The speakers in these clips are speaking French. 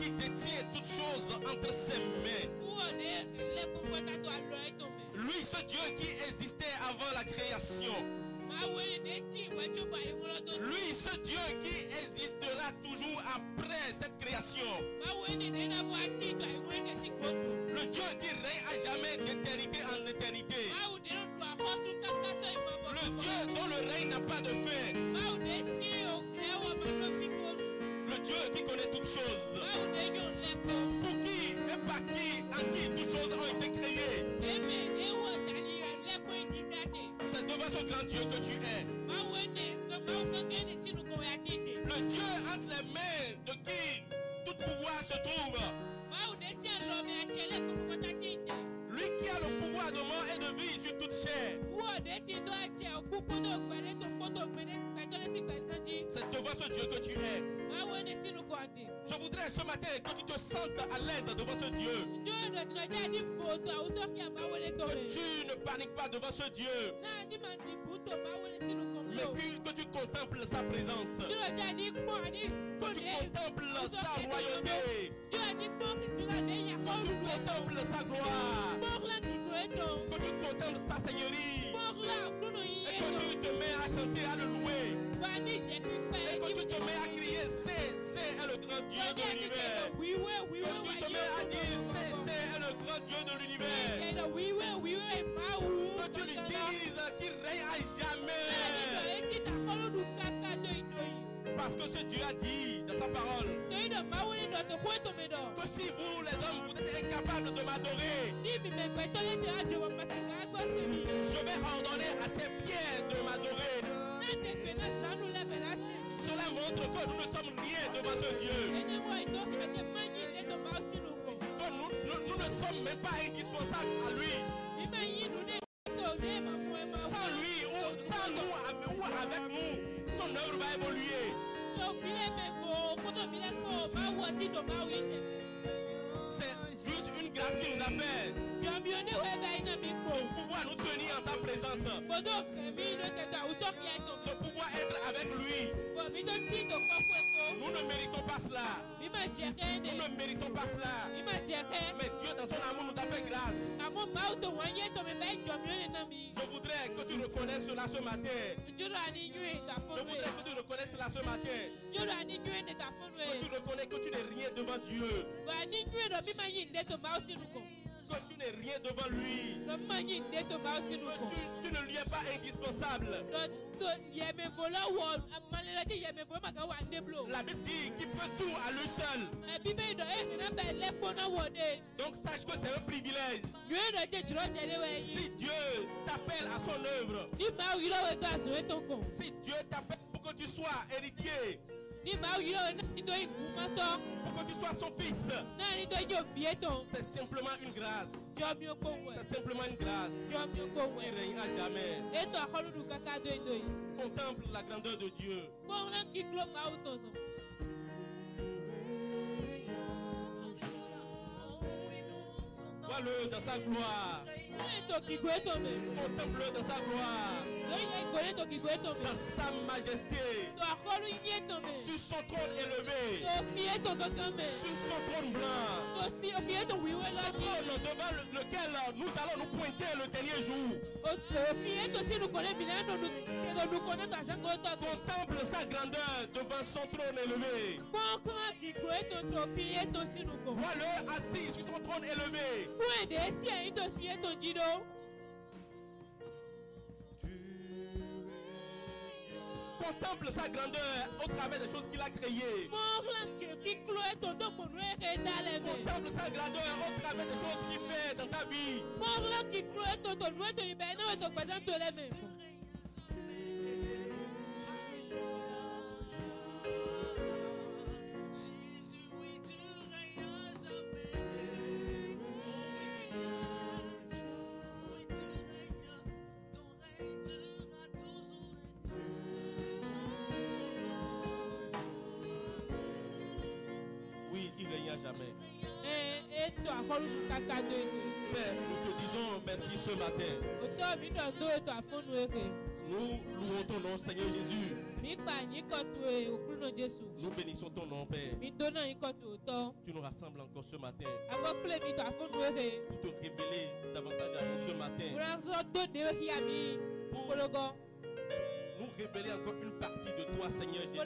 qui détient toutes choses entre ses mains. Lui, ce Dieu qui existait avant la création. Lui, ce Dieu qui existera toujours après cette création. Le Dieu qui règne à jamais d'éternité en éternité. Le Dieu dont le règne n'a pas de fin. Le Dieu qui connaît toutes choses. Pour qui et par qui, en qui toutes choses ont été créées. C'est devant ce grand Dieu que tu es. Le Dieu entre les mains de qui tout pouvoir se trouve. Lui qui a le pouvoir de mort et de vie sur toute chair. C'est devant ce Dieu que tu es. Je voudrais ce matin que tu te sentes à l'aise devant ce Dieu. Que tu ne paniques pas devant ce Dieu. Mais que tu contemples sa présence. Que tu contemples sa royauté. Que tu contemples sa gloire. Que tu contemples sa seigneurie. Et que tu te mets à chanter, à le louer. Et que tu te mets à crier, c'est le grand Dieu de l'univers. Que tu te mets à dire, c'est le grand Dieu de l'univers. Que tu lui dises qu'il règne à jamais. Parce que ce Dieu a dit dans sa parole que si vous les hommes vous êtes incapables de m'adorer, je vais ordonner à ces pieds de m'adorer. Cela montre que nous ne sommes rien devant ce Dieu. Que nous ne sommes même pas indispensables à lui. Sans lui ou avec nous, son œuvre va évoluer. C'est juste une grâce qu'il nous a fait pour pouvoir nous tenir en sa présence, de pouvoir être avec lui. Nous ne méritons pas cela. Nous ne méritons pas cela. Mais Dieu dans son amour nous a fait grâce. Je voudrais que tu reconnaisses cela ce matin. Je voudrais que tu reconnaisses cela ce matin. Que tu reconnais que tu n'es rien devant Dieu. Que tu n'es rien devant lui. Tu ne lui es pas indispensable. La Bible dit qu'il peut tout à lui seul. Donc sache que c'est un privilège. Si Dieu t'appelle à son œuvre, si Dieu t'appelle pour que tu sois héritier, pour que tu sois son fils, c'est simplement une grâce. C'est simplement une grâce. Il règne à jamais. Contemple la grandeur de Dieu. Vois-le dans sa gloire. Contemple-le dans sa gloire. Dans sa majesté. Sur son trône élevé. Sur son trône blanc. Ce trône devant lequel nous allons nous pointer le dernier jour. Contemple sa grandeur devant son trône élevé. Vois-le assis sur son trône élevé. Contemple sa grandeur au travers des choses qu'il a créées. Contemple sa grandeur au travers des choses qu'il fait dans ta vie. Il règne à jamais. Père, nous te disons merci ce matin. Nous louons ton nom, Seigneur Jésus. Nous bénissons ton nom, Père. Tu nous rassembles encore ce matin pour te révéler davantage à nous ce matin. Pour nous révéler encore une partie de toi, Seigneur Jésus.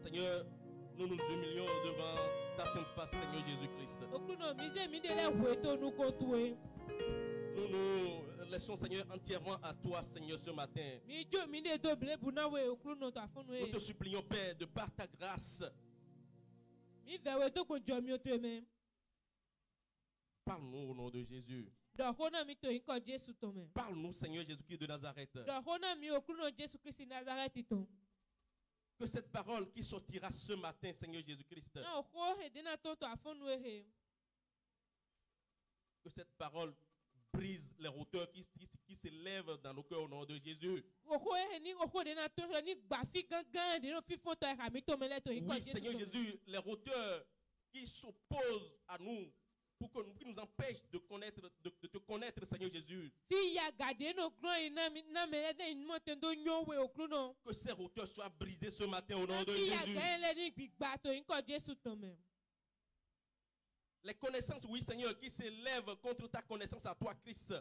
Seigneur, nous nous humilions devant ta sainte face, Seigneur Jésus-Christ. Nous nous laissons, Seigneur, entièrement à toi, Seigneur, ce matin. Nous te supplions, Père, de par ta grâce. Parle-nous au nom de Jésus. Parle-nous, Seigneur Jésus-Christ de Nazareth. Que cette parole qui sortira ce matin, Seigneur Jésus-Christ, que cette parole brise les hauteurs qui s'élèvent dans nos cœurs au nom de Jésus. Oui, Seigneur Jésus, les hauteurs qui s'opposent à nous, qui nous empêchent de te connaître, Seigneur Jésus. Que ces hauteurs soient brisées ce matin au nom de Jésus. Les connaissances, oui, Seigneur, qui s'élèvent contre ta connaissance à toi, Christ.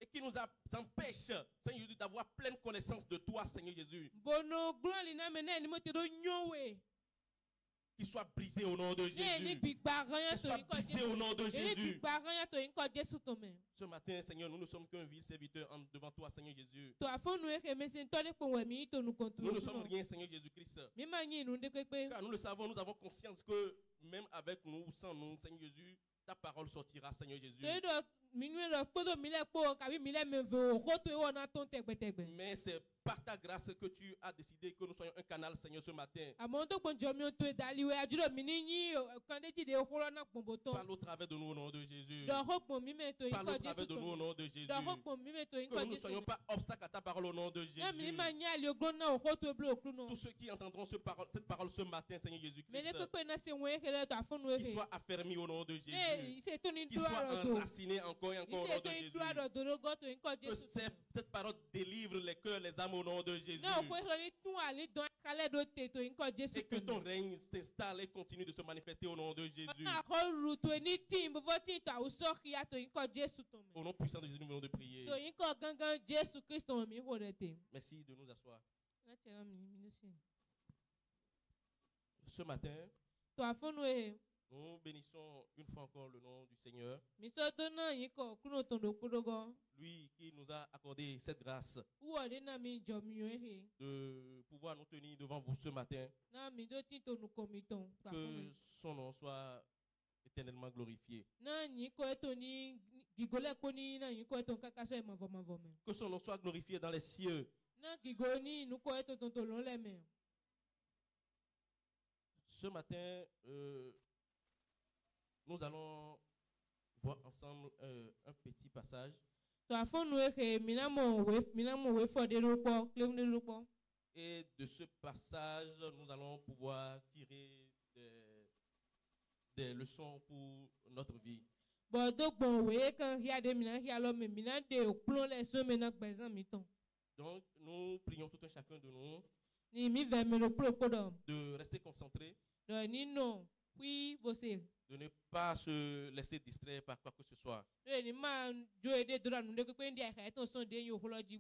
Et qui nous empêche, Seigneur Jésus, d'avoir pleine connaissance de toi, Seigneur Jésus. Qu'il soit brisé au nom de Jésus. Qu'il soit brisé au nom de Jésus. Ce matin, Seigneur, nous ne sommes qu'un vil serviteur devant toi, Seigneur Jésus. Nous ne sommes rien, Seigneur Jésus-Christ. Car nous le savons, nous avons conscience que même avec nous ou sans nous, Seigneur Jésus, ta parole sortira, Seigneur Jésus. Mais c'est par ta grâce que tu as décidé que nous soyons un canal, Seigneur, ce matin. Parle au travers de nous au nom de Jésus. Parle au travers de nous au nom de Jésus. Que nous ne soyons pas obstacles à ta parole au nom de Jésus. Tous ceux qui entendront cette parole ce matin, Seigneur Jésus-Christ, qu'ils soient affermis au nom de Jésus. Qu'ils soient enracinés encore et encore au nom de Jésus. Que cette parole délivre les cœurs, les âmes au nom de Jésus. Et que ton règne s'installe et continue de se manifester au nom de Jésus. Au nom puissant de Jésus, nous venons de prier. Merci de nous asseoir. Ce matin, nous bénissons une fois encore le nom du Seigneur. Lui qui nous a accordé cette grâce de pouvoir nous tenir devant vous ce matin. Que son nom soit éternellement glorifié. Que son nom soit glorifié dans les cieux. Ce matin, nous allons voir ensemble un petit passage. Et de ce passage, nous allons pouvoir tirer des leçons pour notre vie. Donc, nous prions tout un chacun de nous de rester concentré, de ne pas se laisser distraire par quoi que ce soit.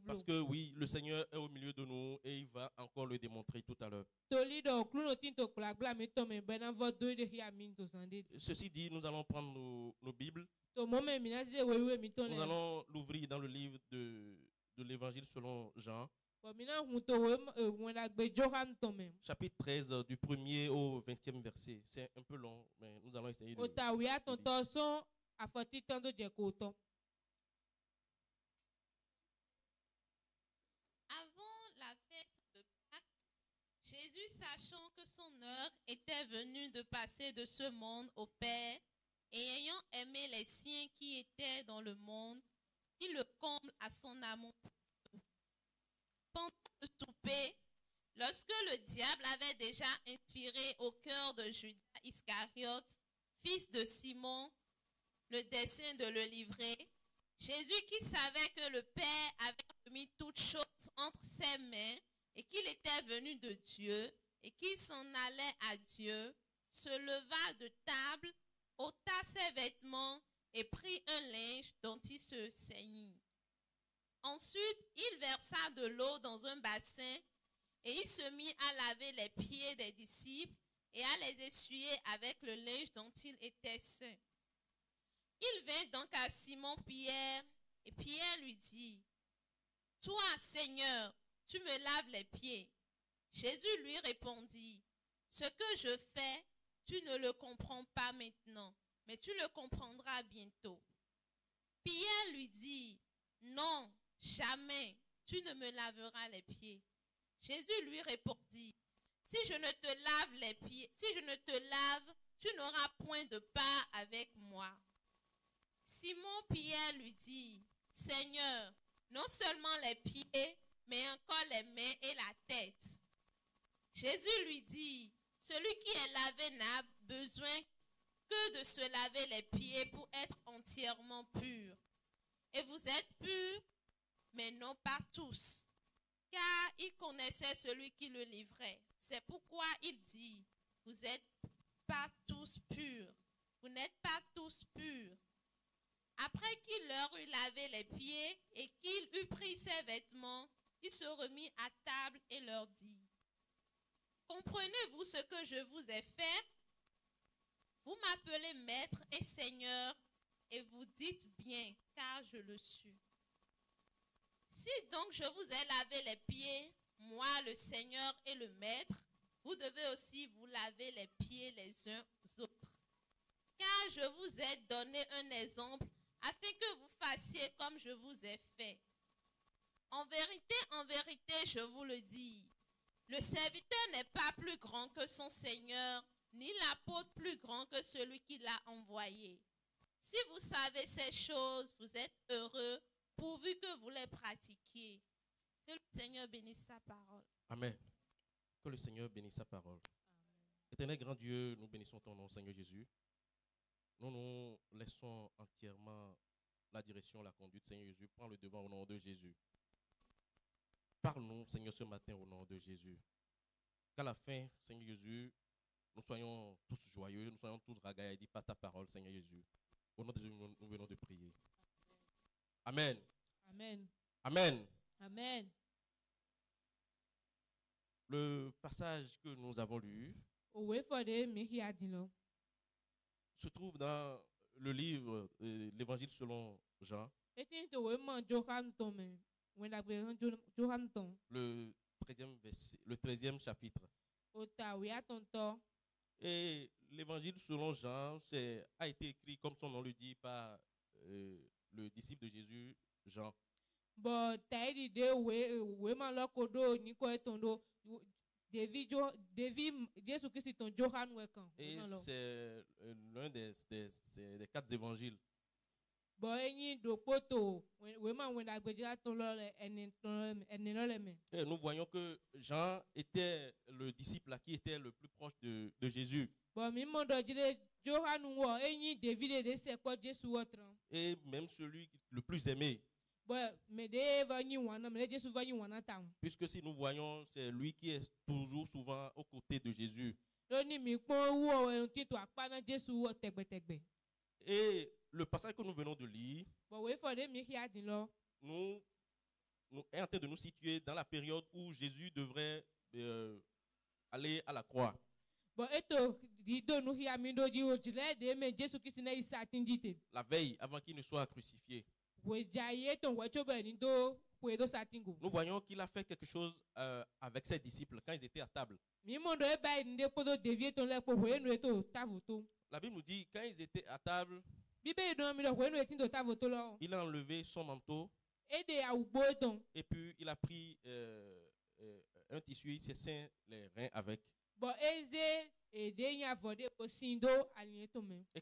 Parce que oui, le Seigneur est au milieu de nous et il va encore le démontrer tout à l'heure. Ceci dit, nous allons prendre nos Bibles. Nous allons l'ouvrir dans le livre de l'Évangile selon Jean. Chapitre 13, du 1er au 20e verset. C'est un peu long, mais nous allons essayer de lire. Avant la fête de Pâques, Jésus, sachant que son heure était venue de passer de ce monde au Père, et ayant aimé les siens qui étaient dans le monde, il le comble à son amour. Pendant le souper, lorsque le diable avait déjà inspiré au cœur de Judas Iscariote, fils de Simon, le dessein de le livrer. Jésus, qui savait que le Père avait mis toutes choses entre ses mains et qu'il était venu de Dieu et qu'il s'en allait à Dieu, se leva de table, ôta ses vêtements et prit un linge dont il se ceignit. Ensuite, il versa de l'eau dans un bassin et il se mit à laver les pieds des disciples et à les essuyer avec le linge dont il était ceint. Il vint donc à Simon-Pierre et Pierre lui dit, « Toi, Seigneur, tu me laves les pieds. » Jésus lui répondit, « Ce que je fais, tu ne le comprends pas maintenant, mais tu le comprendras bientôt. » Pierre lui dit, « Non, jamais, tu ne me laveras les pieds. » Jésus lui répondit, « Si je ne te lave les pieds, si je ne te lave, tu n'auras point de part avec moi. » Simon-Pierre lui dit, « Seigneur, non seulement les pieds, mais encore les mains et la tête. » Jésus lui dit, « Celui qui est lavé n'a besoin que de se laver les pieds pour être entièrement pur. Et vous êtes purs, mais non pas tous. » Car il connaissait celui qui le livrait. C'est pourquoi il dit, « Vous n'êtes pas tous purs. Vous n'êtes pas tous purs. » Après qu'il leur eut lavé les pieds et qu'il eut pris ses vêtements, il se remit à table et leur dit, « Comprenez-vous ce que je vous ai fait? Vous m'appelez maître et seigneur, et vous dites bien, car je le suis. Si donc je vous ai lavé les pieds, moi le Seigneur et le maître, vous devez aussi vous laver les pieds les uns aux autres. Car je vous ai donné un exemple, afin que vous fassiez comme je vous ai fait. En vérité, je vous le dis, le serviteur n'est pas plus grand que son Seigneur, ni l'apôtre plus grand que celui qui l'a envoyé. Si vous savez ces choses, vous êtes heureux, pourvu que vous les pratiquiez. » Que le Seigneur bénisse sa parole. Amen. Que le Seigneur bénisse sa parole. Éternel grand Dieu, nous bénissons ton nom, Seigneur Jésus. Nous nous laissons entièrement la direction, la conduite, Seigneur Jésus. Prends le devant au nom de Jésus. Parle-nous, Seigneur, ce matin au nom de Jésus. Qu'à la fin, Seigneur Jésus, nous soyons tous joyeux, nous soyons tous ragaillardis par ta parole, Seigneur Jésus. Au nom de Jésus, nous venons de prier. Amen. Amen. Amen. Amen. Le passage que nous avons lu se trouve dans le livre, l'Évangile selon Jean, le 13e chapitre. Et l'Évangile selon Jean a été écrit, comme son nom le dit, par le disciple de Jésus, Jean. Et c'est l'un des 4 évangiles. Et nous voyons que Jean était le disciple qui était le plus proche de Jésus. Et même celui le plus aimé. Puisque si nous voyons, c'est lui qui est toujours souvent aux côtés de Jésus. Et le passage que nous venons de lire nous est en train de nous situer dans la période où Jésus devrait aller à la croix. La veille avant qu'il ne soit crucifié. Nous voyons qu'il a fait quelque chose avec ses disciples quand ils étaient à table. La Bible nous dit quand ils étaient à table, il a enlevé son manteau et puis il a pris un tissu, il s'est ceint les reins avec. Et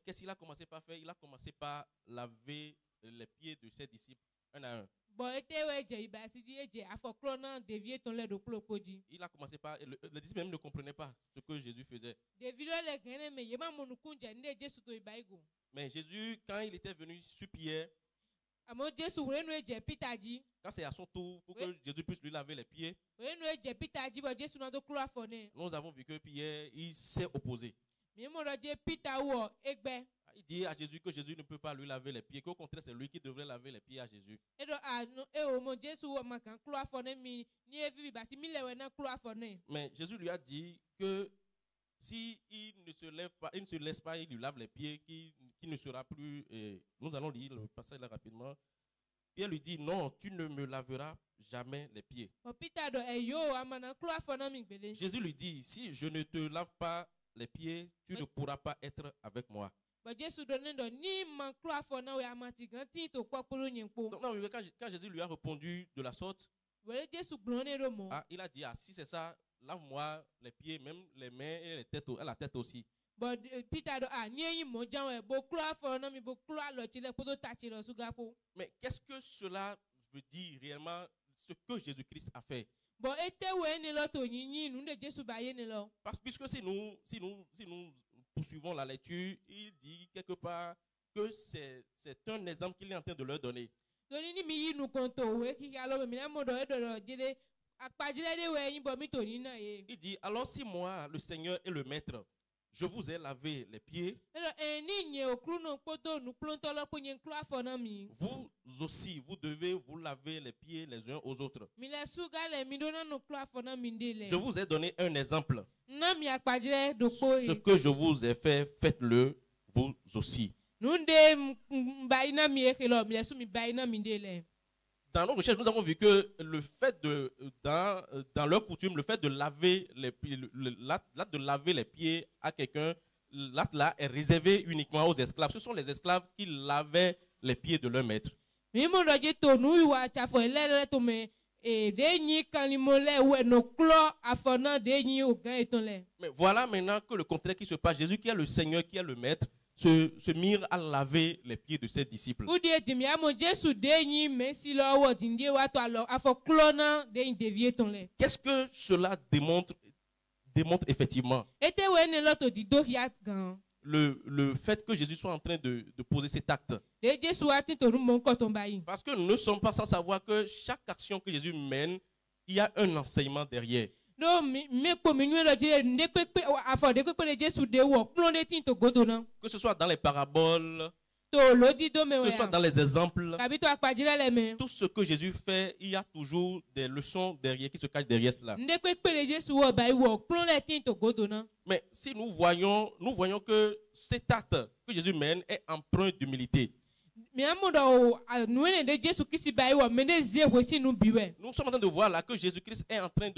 qu'est-ce qu'il a commencé par faire? Il a commencé par laver les pieds de ses disciples un à un. Il a commencé par... Les disciples même ne comprenaient pas ce que Jésus faisait. Mais Jésus, quand il était venu sur Pierre, quand c'est à son tour pour que Jésus puisse lui laver les pieds, nous avons vu que Pierre, il s'est opposé. Il dit à Jésus que Jésus ne peut pas lui laver les pieds, qu'au contraire, c'est lui qui devrait laver les pieds à Jésus. Mais Jésus lui a dit que si il ne se lève pas, il ne se laisse pas, il lui lave les pieds, qu'il ne sera plus... nous allons lire le passage là rapidement. Pierre lui dit, non, tu ne me laveras jamais les pieds. Jésus lui dit, si je ne te lave pas les pieds, tu ne pourras pas être avec moi. Donc, non, quand Jésus lui a répondu de la sorte, il a dit, si c'est ça, lave-moi les pieds, même les mains et la tête aussi. Mais qu'est-ce que cela veut dire réellement, ce que Jésus-Christ a fait? Puisque si nous poursuivons la lecture, il dit quelque part que c'est un exemple qu'il est en train de leur donner. Il dit, alors si moi, le Seigneur et le Maître, je vous ai lavé les pieds, vous aussi, vous devez vous laver les pieds les uns aux autres. Je vous ai donné un exemple. Ce que je vous ai fait, faites-le vous aussi. Dans nos recherches, nous avons vu que le fait dans leur coutume, le fait de laver les pieds, l'acte de laver les pieds à quelqu'un, l'acte là est réservé uniquement aux esclaves. Ce sont les esclaves qui lavaient les pieds de leur maître. Mais voilà maintenant que le contraire qui se passe. Jésus qui est le Seigneur, qui est le Maître, se mire à laver les pieds de ses disciples. Qu'est-ce que cela démontre effectivement? Le fait que Jésus soit en train de poser cet acte. Parce que nous ne sommes pas sans savoir que chaque action que Jésus mène, il y a un enseignement derrière. Que ce soit dans les paraboles, que ce soit dans les exemples, tout ce que Jésus fait, il y a toujours des leçons derrière qui se cachent derrière cela. Mais si nous voyons que cet acte que Jésus mène est empreint d'humilité. Nous sommes en train de voir là que Jésus-Christ est en train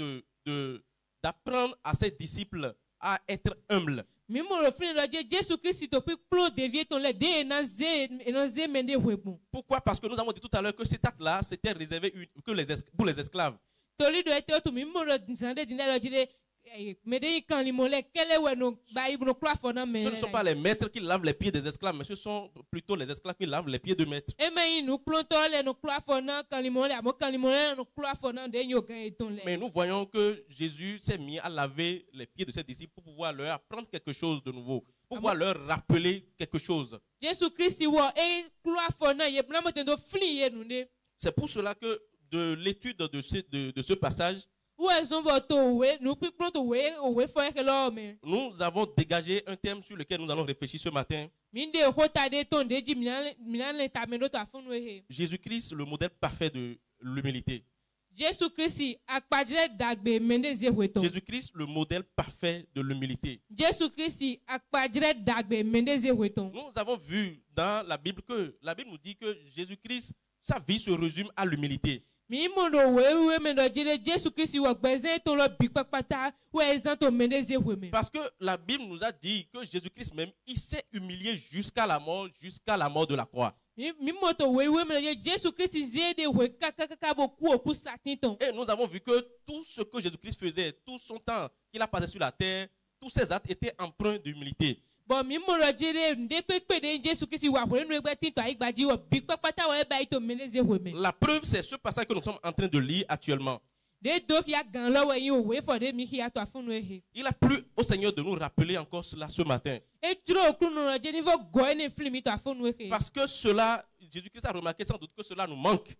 d'apprendre à ses disciples à être humbles. Pourquoi? Parce que nous avons dit tout à l'heure que cet acte-là, c'était réservé pour les esclaves. Ce ne sont pas les maîtres qui lavent les pieds des esclaves, mais ce sont plutôt les esclaves qui lavent les pieds de maîtres. Mais nous voyons que Jésus s'est mis à laver les pieds de ses disciples pour pouvoir leur apprendre quelque chose de nouveau, pour pouvoir leur rappeler quelque chose. C'est pour cela que de l'étude de ce passage, nous avons dégagé un thème sur lequel nous allons réfléchir ce matin. Jésus-Christ, le modèle parfait de l'humilité. Jésus-Christ, le modèle parfait de l'humilité. Nous avons vu dans la Bible que la Bible nous dit que Jésus-Christ, sa vie se résume à l'humilité. Parce que la Bible nous a dit que Jésus-Christ même, il s'est humilié jusqu'à la mort de la croix. Et nous avons vu que tout ce que Jésus-Christ faisait, tout son temps qu'il a passé sur la terre, tous ses actes étaient empreints d'humilité. La preuve, c'est ce passage que nous sommes en train de lire actuellement. Il a plu au Seigneur de nous rappeler encore cela ce matin. Parce que cela, Jésus-Christ a remarqué sans doute que cela nous manque.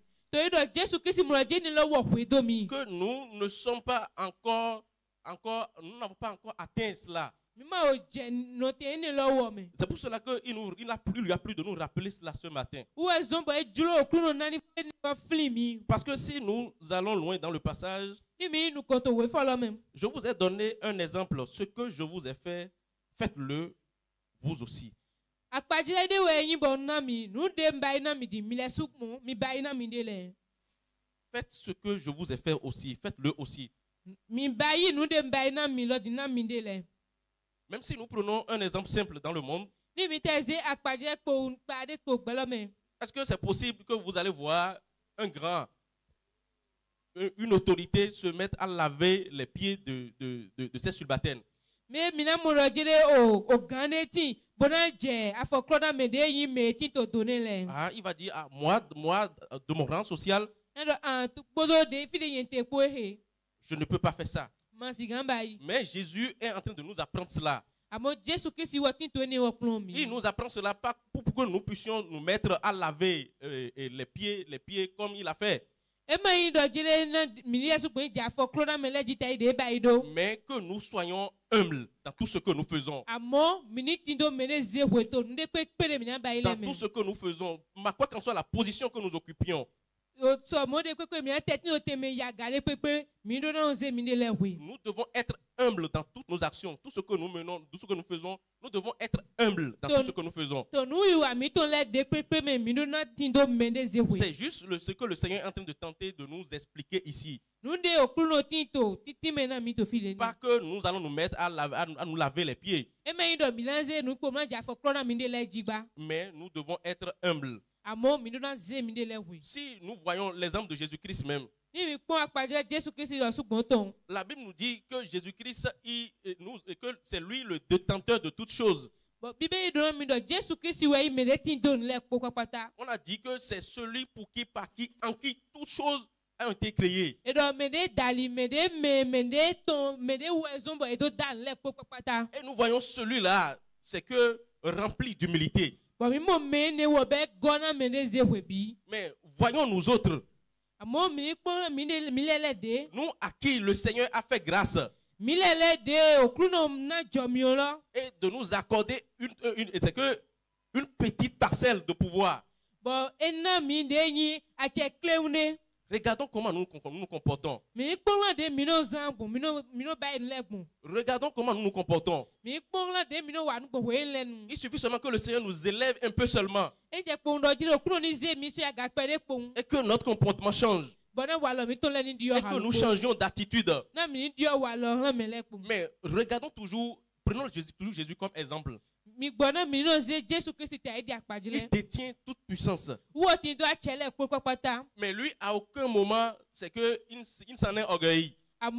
Que nous ne sommes pas encore, nous n'avons pas encore atteint cela. C'est pour cela qu'il lui a plu de nous rappeler cela ce matin. Parce que si nous allons loin dans le passage, je vous ai donné un exemple. Ce que je vous ai fait, faites-le vous aussi. Faites ce que je vous ai fait aussi, faites-le aussi. Même si nous prenons un exemple simple dans le monde, est-ce que c'est possible que vous allez voir une autorité se mettre à laver les pieds de ses subalternes? Il va dire, moi, de mon rang social, je ne peux pas faire ça. Mais Jésus est en train de nous apprendre cela. Il nous apprend cela pas pour que nous puissions nous mettre à laver les pieds comme il a fait. Mais que nous soyons humbles dans tout ce que nous faisons. Dans tout ce que nous faisons, quoi qu'en soit la position que nous occupions. Nous devons être humbles dans toutes nos actions, tout ce que nous menons, tout ce que nous faisons. Nous devons être humbles dans tout ce que nous faisons. C'est juste ce que le Seigneur est en train de tenter de nous expliquer ici. Pas que nous allons nous mettre à nous laver les pieds. Mais nous devons être humbles. Si nous voyons l'exemple de Jésus-Christ même, la Bible nous dit que Jésus-Christ, que c'est lui le détenteur de toutes choses. On a dit que c'est celui par qui, en qui toutes choses ont été créées. Et nous voyons celui-là, c'est que rempli d'humilité. Mais voyons nous autres, nous à qui le Seigneur a fait grâce et de nous accorder une petite parcelle de pouvoir. Regardons comment nous nous comportons. Regardons comment nous nous comportons. Il suffit seulement que le Seigneur nous élève un peu seulement. Et que notre comportement change. Et que nous changions d'attitude. Mais regardons prenons toujours Jésus comme exemple. Il détient toute puissance. Mais lui, à aucun moment, c'est qu'il s'en est orgueilli. Au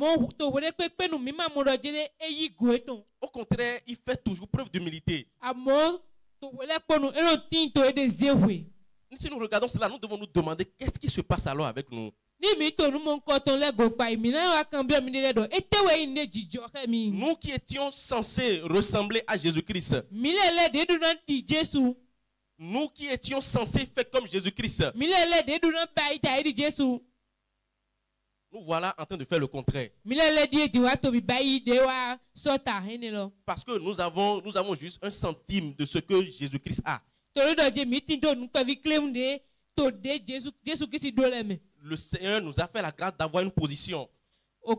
contraire, il fait toujours preuve d'humilité. Si nous regardons cela, nous devons nous demander qu'est-ce qui se passe alors avec nous. Nous qui étions censés ressembler à Jésus-Christ. Nous qui étions censés faire comme Jésus-Christ. Nous voilà en train de faire le contraire. Parce que nous avons juste un centime de ce que Jésus-Christ a. Le Seigneur nous a fait la grâce d'avoir une position. Le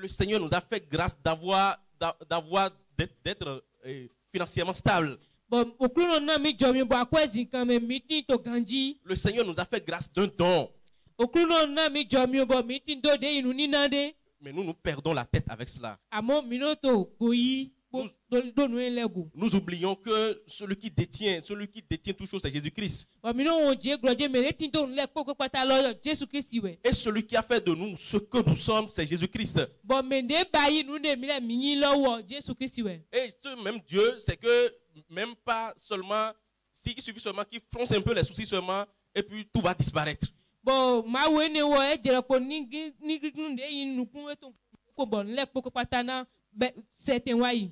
Seigneur nous a fait grâce d'être financièrement stable. Le Seigneur nous a fait grâce d'un don. Mais nous perdons la tête avec cela. Nous oublions que celui qui détient toute chose, c'est Jésus-Christ. Et celui qui a fait de nous ce que nous sommes, c'est Jésus-Christ. Et ce même Dieu, c'est que même pas seulement, il suffit seulement qu'il fronce un peu les sourcils seulement, et puis tout va disparaître.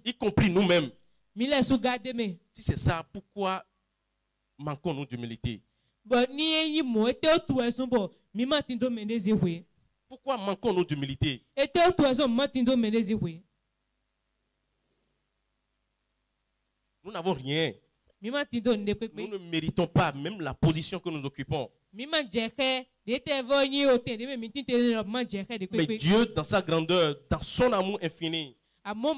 Y compris nous-mêmes. Si c'est ça, pourquoi manquons-nous d'humilité? Pourquoi manquons-nous d'humilité? Nous n'avons rien. Nous ne méritons pas même la position que nous occupons. Mais Dieu, dans sa grandeur, dans son amour infini, nous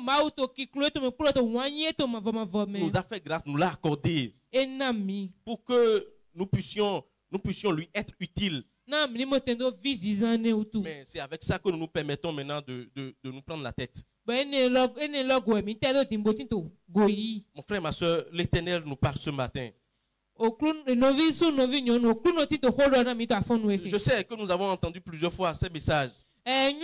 a fait grâce, nous l'a accordé pour que nous puissions lui être utiles. Mais c'est avec ça que nous nous permettons maintenant de nous prendre la tête. Mon frère, ma soeur, l'Éternel nous parle ce matin. Je sais que nous avons entendu plusieurs fois ces messages qui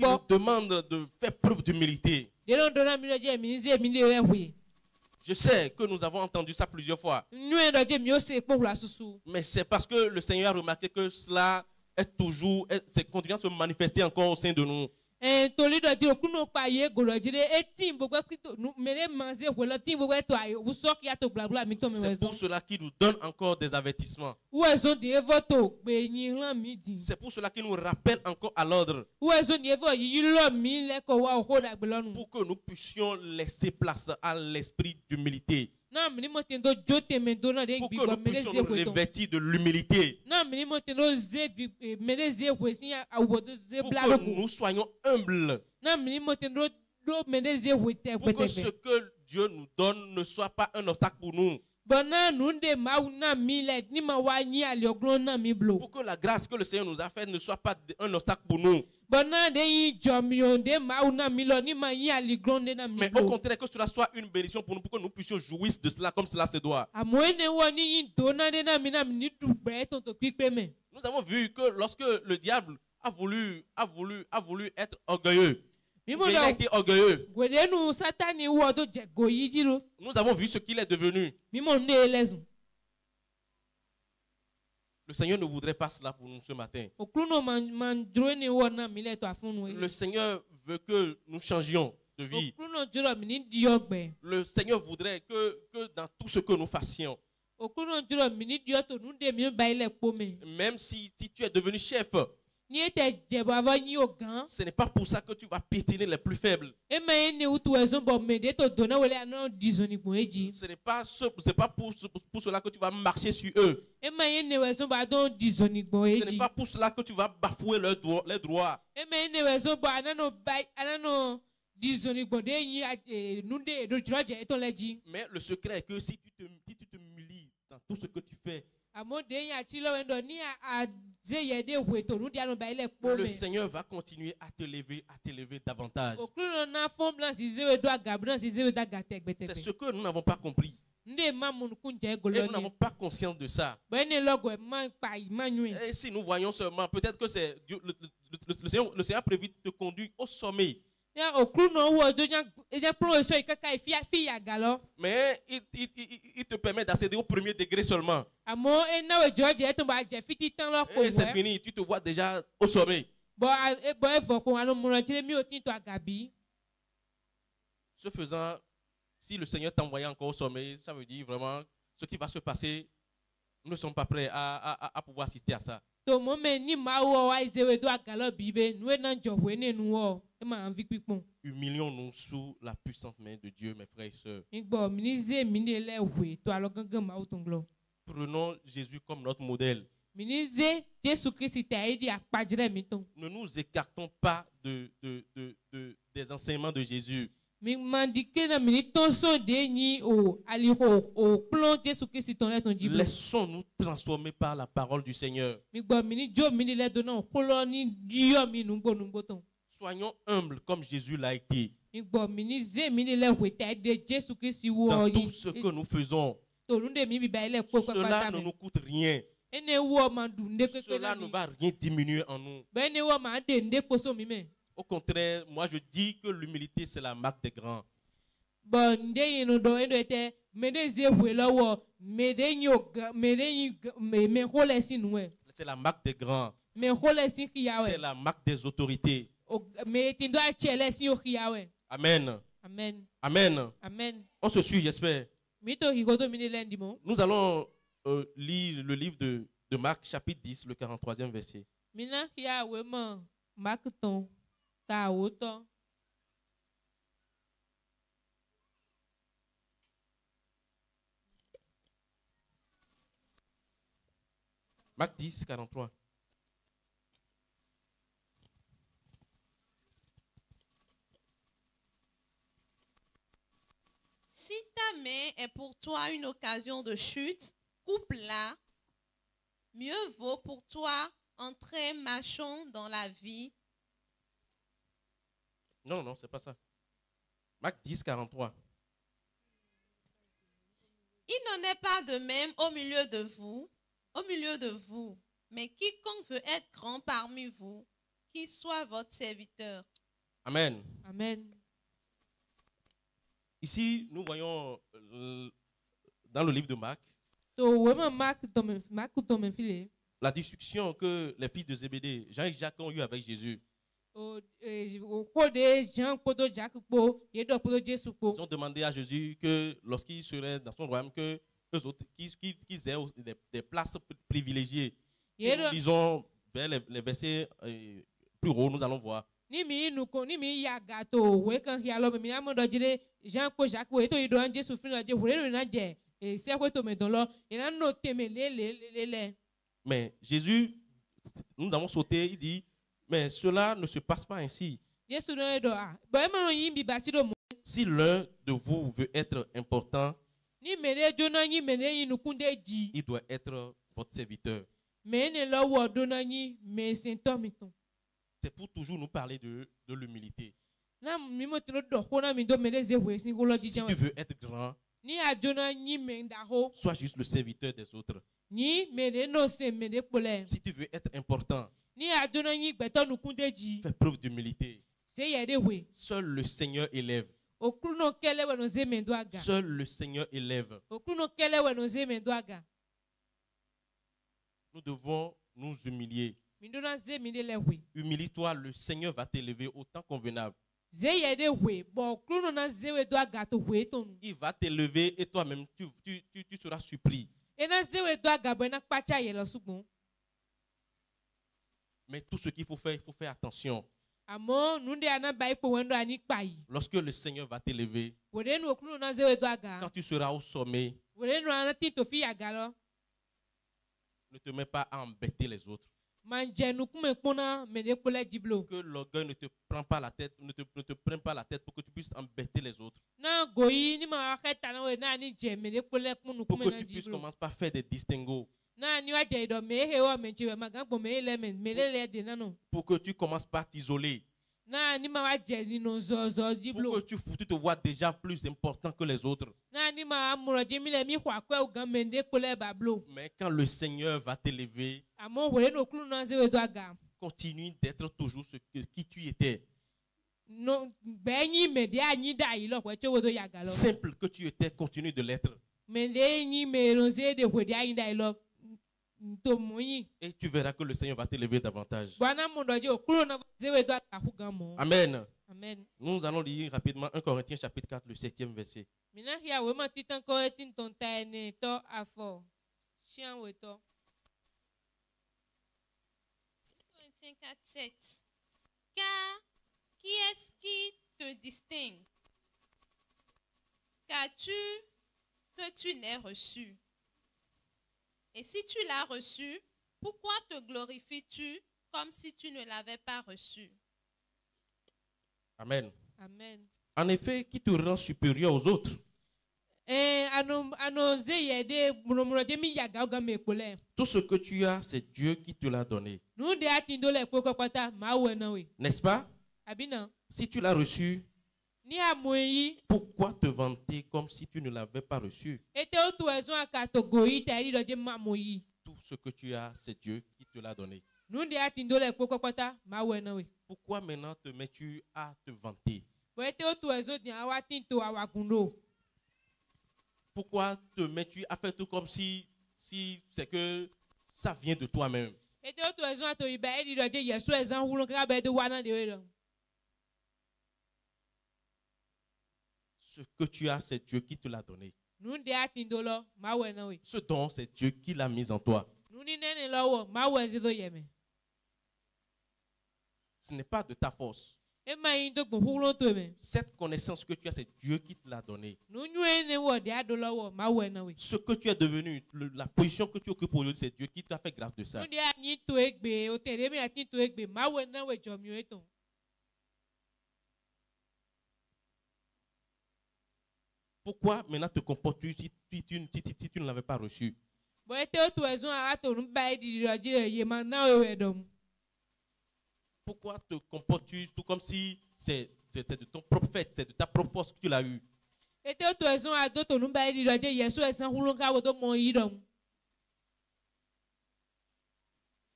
nous demandent de faire preuve d'humilité. Je sais que nous avons entendu ça plusieurs fois. Mais c'est parce que le Seigneur a remarqué que cela est toujours, c'est continuant de se manifester encore au sein de nous. C'est pour cela qu'il nous donne encore des avertissements. C'est pour cela qu'il nous rappelle encore à l'ordre. Pour que nous puissions laisser place à l'esprit d'humilité. Pour que nous puissions nous revêtir de l'humilité. Pour que nous soyons humbles. Pour que ce que Dieu nous donne ne soit pas un obstacle pour nous. Pour que la grâce que le Seigneur nous a faite ne soit pas un obstacle pour nous. Mais au contraire, que cela soit une bénédiction pour nous, pour que nous puissions jouir de cela comme cela se doit. Nous avons vu que lorsque le diable a voulu être orgueilleux, il a été orgueilleux. Nous avons vu ce qu'il est devenu. Le Seigneur ne voudrait pas cela pour nous ce matin. Le Seigneur veut que nous changions de vie. Le Seigneur voudrait que dans tout ce que nous fassions, même si tu es devenu chef, ce n'est pas pour ça que tu vas piétiner les plus faibles. Ce n'est pas pour cela que tu vas marcher sur eux. Ce n'est pas pour cela que tu vas bafouer les droits. Mais le secret est que si tu te mulis dans tout ce que tu fais, le Seigneur va continuer à t'élever davantage. C'est ce que nous n'avons pas compris. Et nous n'avons pas conscience de ça. Et si nous voyons seulement, peut-être que c'est le Seigneur a prévu de te conduire au sommet. Mais il te permet d'accéder au premier degré seulement. Et c'est fini, tu te vois déjà au sommet. Ce faisant, si le Seigneur t'envoie encore au sommet, ça veut dire vraiment ce qui va se passer, nous ne sommes pas prêts à pouvoir assister à ça. Humilions-nous sous la puissante main de Dieu, mes frères et sœurs. Prenons Jésus comme notre modèle. Ne nous écartons pas des enseignements de Jésus. Laissons-nous transformer par la parole du Seigneur. Soyons humbles comme Jésus l'a été. Dans tout ce que nous faisons, cela ne nous coûte rien. Cela ne va rien diminuer en nous. Au contraire, moi je dis que l'humilité c'est la marque des grands. C'est la marque des grands. C'est la marque des autorités. Amen. Amen. Amen. Amen. On se suit, j'espère. Nous allons lire le livre de Marc, chapitre 10, le 43e verset. Marc 10, 43. Si ta main est pour toi une occasion de chute, coupe-la. Mieux vaut pour toi entrer marchant dans la vie. Non, c'est pas ça. Marc 10, 43. Il n'en est pas de même au milieu de vous, mais quiconque veut être grand parmi vous, qu'il soit votre serviteur. Amen. Amen. Ici, nous voyons dans le livre de Marc la discussion que les fils de Zébédée, Jean et Jacques, ont eue avec Jésus. Ils ont demandé à Jésus que lorsqu'il serait dans son royaume, qu'ils aient des places privilégiées. Si nous lisons vers les versets plus hauts, nous allons voir. Mais Jésus, nous avons sauté, il dit, mais cela ne se passe pas ainsi. Si l'un de vous veut être important, il doit être votre serviteur. C'est pour toujours nous parler de l'humilité. Si tu veux être grand, sois juste le serviteur des autres. Si tu veux être important, fais preuve d'humilité. Seul le Seigneur élève. Seul le Seigneur élève. Nous devons nous humilier. Humilie-toi, le Seigneur va t'élever au temps convenable. Il va t'élever et toi-même, tu seras surpris. Mais tout ce qu'il faut faire attention. Lorsque le Seigneur va t'élever, quand tu seras au sommet, ne te mets pas à embêter les autres. Que l'orgueil ne te prenne pas la tête, ne te prenne pas la tête pour que tu puisses embêter les autres. Pour que tu puisses commencer par faire des distinguos. Pour que tu commences par t'isoler. Pour que tu te vois déjà plus important que les autres. Mais quand le Seigneur va t'élever, continue d'être toujours qui tu étais. Simple que tu étais, continue de l'être. Et tu verras que le Seigneur va t'élever davantage. Amen. Amen. Nous allons lire rapidement 1 Corinthiens chapitre 4, le 7e verset. 1 Corinthiens 4, 7. Car qui est-ce qui te distingue? Qu'as-tu que tu n'aies reçu? Et si tu l'as reçu, pourquoi te glorifies-tu comme si tu ne l'avais pas reçu? Amen. Amen. En effet, qui te rend supérieur aux autres? Tout ce que tu as, c'est Dieu qui te l'a donné. N'est-ce pas? Si tu l'as reçu, pourquoi te vanter comme si tu ne l'avais pas reçu? Tout ce que tu as, c'est Dieu qui te l'a donné. Pourquoi maintenant te mets-tu à te vanter? Pourquoi te mets-tu à faire tout comme si c'est que ça vient de toi-même? Ce que tu as, c'est Dieu qui te l'a donné. Ce don, c'est Dieu qui l'a mis en toi. Ce n'est pas de ta force. Cette connaissance que tu as, c'est Dieu qui te l'a donnée. Ce que tu es devenu, la position que tu occupes aujourd'hui, c'est Dieu qui t'a fait grâce de ça. Pourquoi maintenant te comportes-tu si tu ne l'avais pas reçu? Pourquoi te comportes-tu tout comme si c'était de ton propre fait, c'est de ta propre force que tu l'as eu?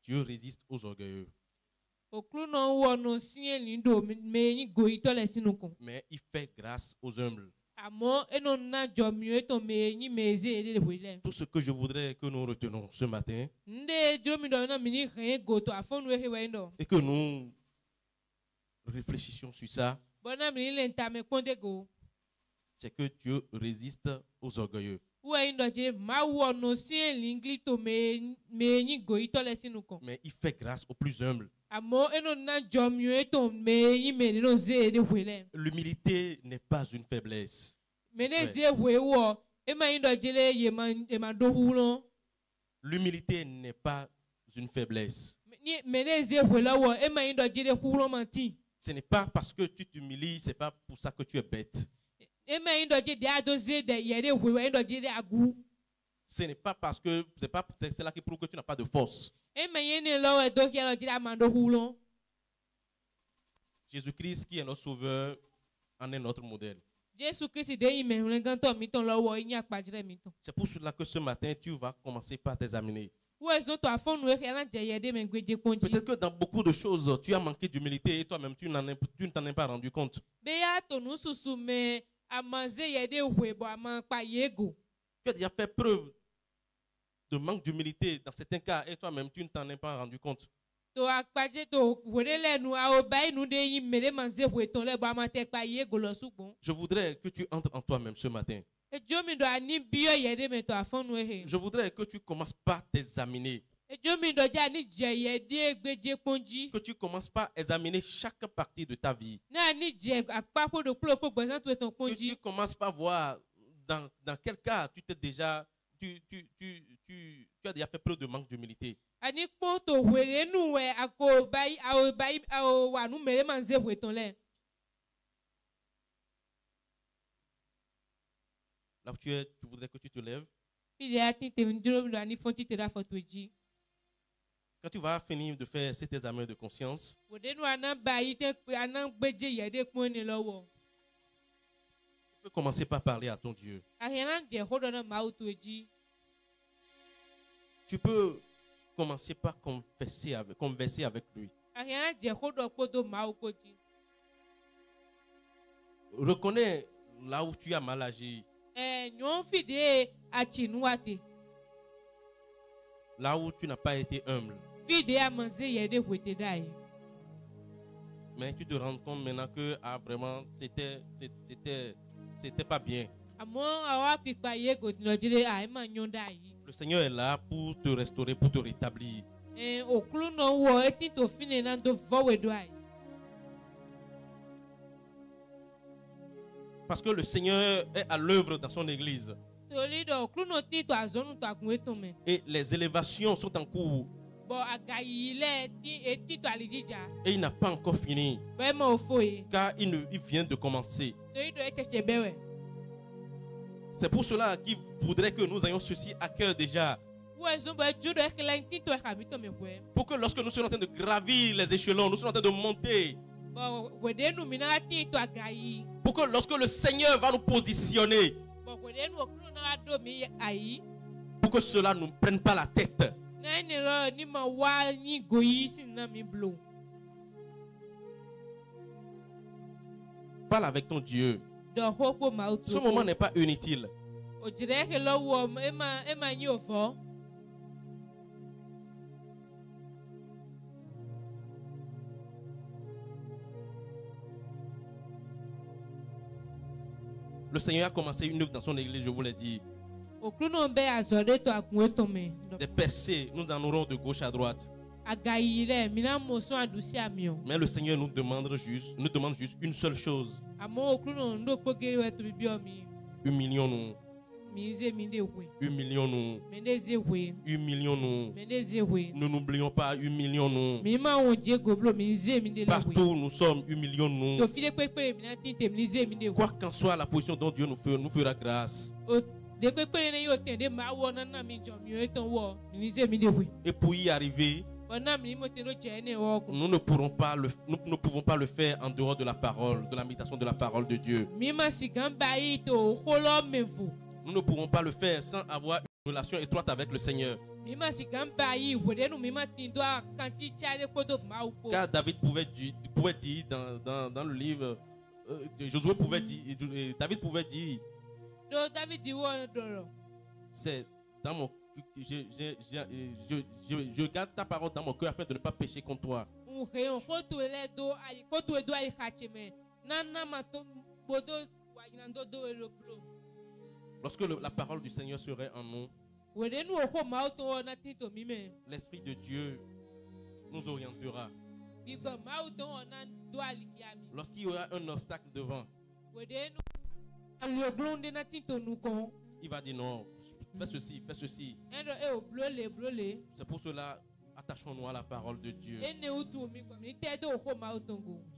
Dieu résiste aux orgueilleux. Mais il fait grâce aux humbles. Tout ce que je voudrais que nous retenons ce matin et que nous réfléchissions sur ça, c'est que Dieu résiste aux orgueilleux. Mais il fait grâce aux plus humbles. L'humilité n'est pas une faiblesse. L'humilité n'est pas une faiblesse. Ce n'est pas parce que tu t'humilies, ce n'est pas pour ça que tu es bête. Ce n'est pas parce que c'est là qui prouve que tu n'as pas de force. Jésus-Christ, qui est notre sauveur, en est notre modèle. C'est pour cela que ce matin, tu vas commencer par t'examiner. Peut-être que dans beaucoup de choses, tu as manqué d'humilité et toi-même, tu ne t'en es pas rendu compte. Tu as déjà fait preuve de manque d'humilité dans certains cas et toi-même, tu ne t'en es pas rendu compte. Je voudrais que tu entres en toi-même ce matin. Je voudrais que tu commences par t'examiner. Que tu commences par examiner chaque partie de ta vie. Que tu commences par voir dans quel cas tu as déjà fait preuve de manque d'humilité. Là où tu es, tu voudrais que tu te lèves. Quand tu vas finir de faire cet examen de conscience, tu peux commencer par parler à ton Dieu. Tu peux commencer par converser avec lui. Reconnais là où tu as mal agi. Là où tu n'as pas été humble. Mais tu te rends compte maintenant que vraiment c'était pas bien. Le Seigneur est là pour te restaurer, pour te rétablir. Parce que le Seigneur est à l'œuvre dans son église. Et les élévations sont en cours. Et il n'a pas encore fini. Car il vient de commencer. C'est pour cela qu'il voudrait que nous ayons ceci à cœur déjà. Pour que lorsque nous sommes en train de gravir les échelons, nous sommes en train de monter, Pour que lorsque le Seigneur va nous positionner, pour que cela ne nous prenne pas la tête. Parle avec ton Dieu. Ce moment n'est pas inutile. Le Seigneur a commencé une œuvre dans son église, je vous l'ai dit. Des percées, nous en aurons de gauche à droite. Mais le Seigneur nous demande juste une seule chose. Humilions-nous. Humilions-nous. Humilions-nous. Ne n'oublions pas, humilions-nous. Partout où nous sommes, humilions-nous. Quoi qu'en soit la position dont Dieu nous fera grâce. Et pour y arriver, nous ne pouvons pas le faire en dehors de la parole, de la méditation de la parole de Dieu. Nous ne pourrons pas le faire sans avoir une relation étroite avec le Seigneur. Car David pouvait dire dans le livre, Josué pouvait dire, David pouvait dire, c'est dans mon je garde ta parole dans mon cœur afin de ne pas pécher contre toi. Lorsque la parole du Seigneur serait en nous, l'Esprit de Dieu nous orientera. Lorsqu'il y aura un obstacle devant, il va dire non, fais ceci, fais ceci. C'est pour cela, attachons-nous à la parole de Dieu.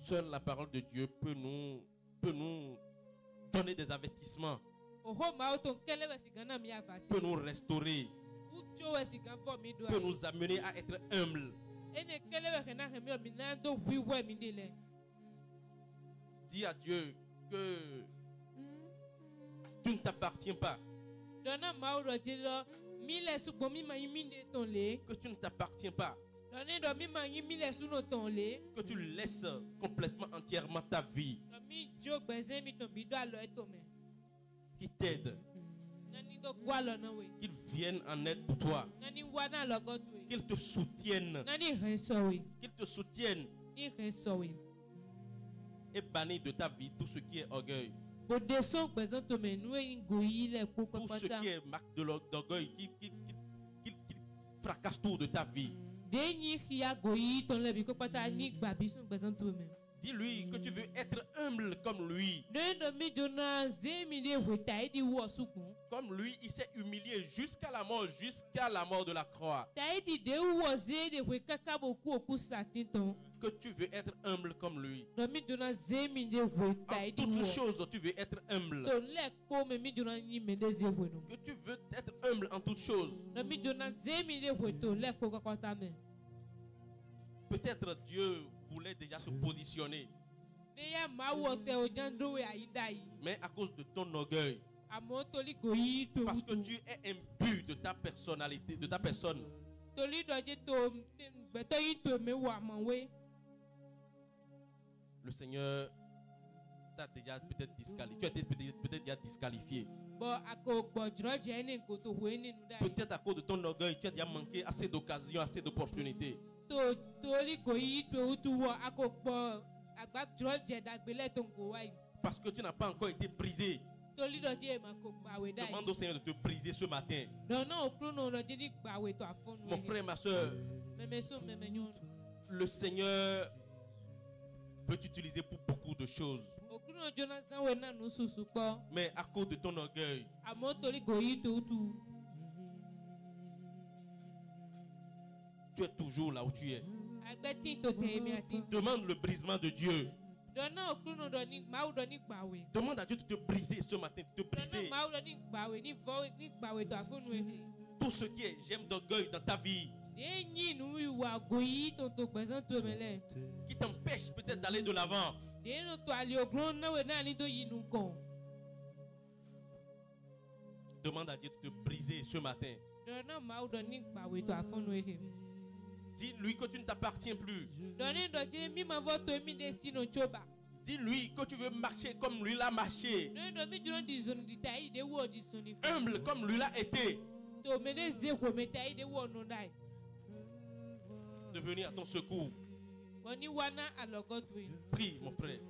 Seule la parole de Dieu peut nous donner des avertissements, peut nous restaurer, peut nous amener à être humbles. Dis à Dieu que tu ne t'appartiens pas. Que tu ne t'appartiens pas. Que tu laisses complètement, entièrement ta vie. Qui t'aide. Qu'il vienne en aide pour toi. Qu'il te soutienne. Qu'il te soutienne. Et bannir de ta vie tout ce qui est orgueil. Tout ce qui est marque d'orgueil qui fracasse tout de ta vie. Dis-lui que tu veux être humble comme lui. Comme lui, il s'est humilié jusqu'à la mort de la croix. Que tu veux être humble comme lui. En toutes choses, tu veux être humble. Que tu veux être humble en toutes choses. Peut-être Dieu voulait déjà te positionner. Mais à cause de ton orgueil, parce que tu es imbu de ta personnalité, de ta personne, le Seigneur t'a déjà peut-être disqualifié. Tu as été peut-être déjà disqualifié. Peut-être à cause de ton orgueil, tu as déjà manqué assez d'occasions, assez d'opportunités. Parce que tu n'as pas encore été brisé. Demande au Seigneur de te briser ce matin. Mon frère, ma soeur, le Seigneur veut t'utiliser pour beaucoup de choses. Mais à cause de ton orgueil, tu es toujours là où tu es. Demande le brisement de Dieu. Demande à Dieu de te briser ce matin, de te briser tout ce qui est gemme d'orgueil dans ta vie. qui t'empêche peut-être d'aller de l'avant. Demande à Dieu de te briser ce matin. Dis-lui que tu ne t'appartiens plus. Dis-lui que tu veux marcher comme lui l'a marché. Humble comme lui l'a été. De venir à ton secours. Prie mon frère.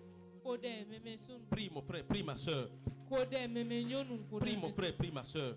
Prie mon frère, prie ma soeur. Prie mon frère, prie ma soeur.